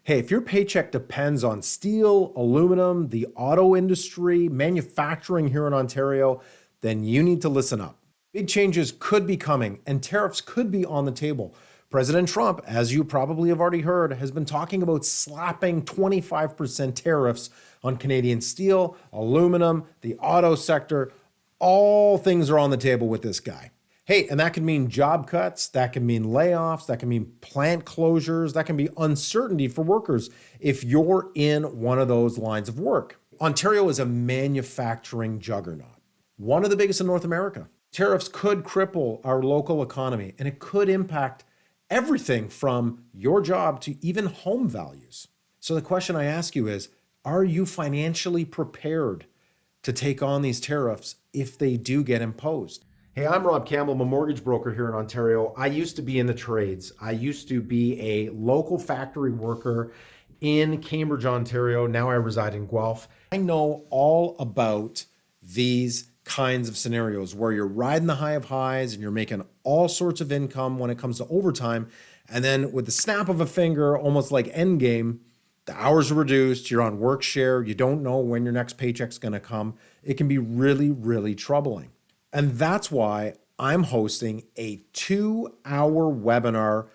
Hey, if your paycheck depends on steel, aluminum, the auto industry, manufacturing here in Ontario, then you need to listen up. Big changes could be coming and tariffs could be on the table. President Trump, as you probably have already heard, has been talking about slapping 25% tariffs on Canadian steel, aluminum, the auto sector. All things are on the table with this guy. Hey, and that can mean job cuts, that can mean layoffs, that can mean plant closures, that can be uncertainty for workers if you're in one of those lines of work. Ontario is a manufacturing juggernaut, one of the biggest in North America. Tariffs could cripple our local economy, and it could impact everything from your job to even home values. So the question I ask you is, are you financially prepared to take on these tariffs if they do get imposed? Hey, I'm Rob Campbell. I'm a mortgage broker here in Ontario. I used to be in the trades. I used to be a local factory worker in Cambridge, Ontario. Now I reside in Guelph. I know all about these kinds of scenarios where you're riding the high of highs and you're making all sorts of income when it comes to overtime. And then with the snap of a finger, almost like endgame, the hours are reduced, you're on work share, you don't know when your next paycheck's gonna come. It can be really, really troubling. And that's why I'm hosting a 2-hour webinar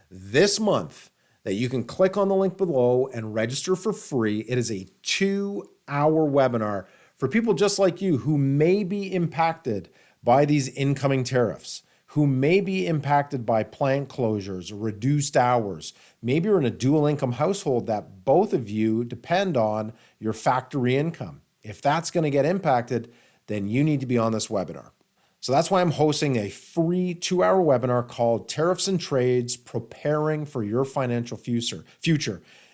this month that you can click on the link below and register for free. It is a 2-hour webinar for people just like you who may be impacted by these incoming tariffs, who may be impacted by plant closures or reduced hours. Maybe you're in a dual income household that both of you depend on your factory income. If that's going to get impacted, then you need to be on this webinar. So that's why I'm hosting a free 2-hour webinar called Tariffs and Trades, Preparing for Your Financial Future.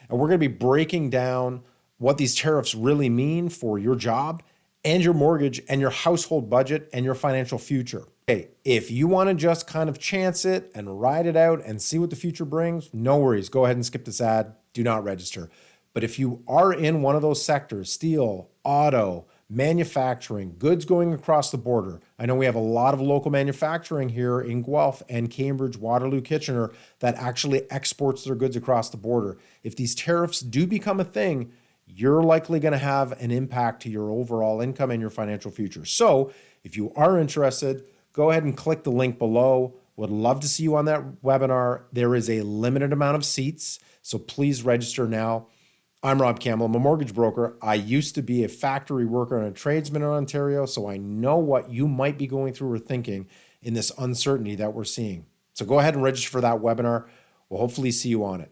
And we're going to be breaking down what these tariffs really mean for your job and your mortgage and your household budget and your financial future. Hey, if you want to just kind of chance it and ride it out and see what the future brings, no worries. Go ahead and skip this ad. Do not register. But if you are in one of those sectors, steel, auto, manufacturing, goods going across the border. I know we have a lot of local manufacturing here in Guelph and Cambridge, Waterloo, Kitchener that actually exports their goods across the border. If these tariffs do become a thing, you're likely going to have an impact to your overall income and your financial future. So if you are interested, go ahead and click the link below. Would love to see you on that webinar. There is a limited amount of seats, so please register now. I'm Rob Campbell. I'm a mortgage broker. I used to be a factory worker and a tradesman in Ontario, so I know what you might be going through or thinking in this uncertainty that we're seeing. So go ahead and register for that webinar. We'll hopefully see you on it.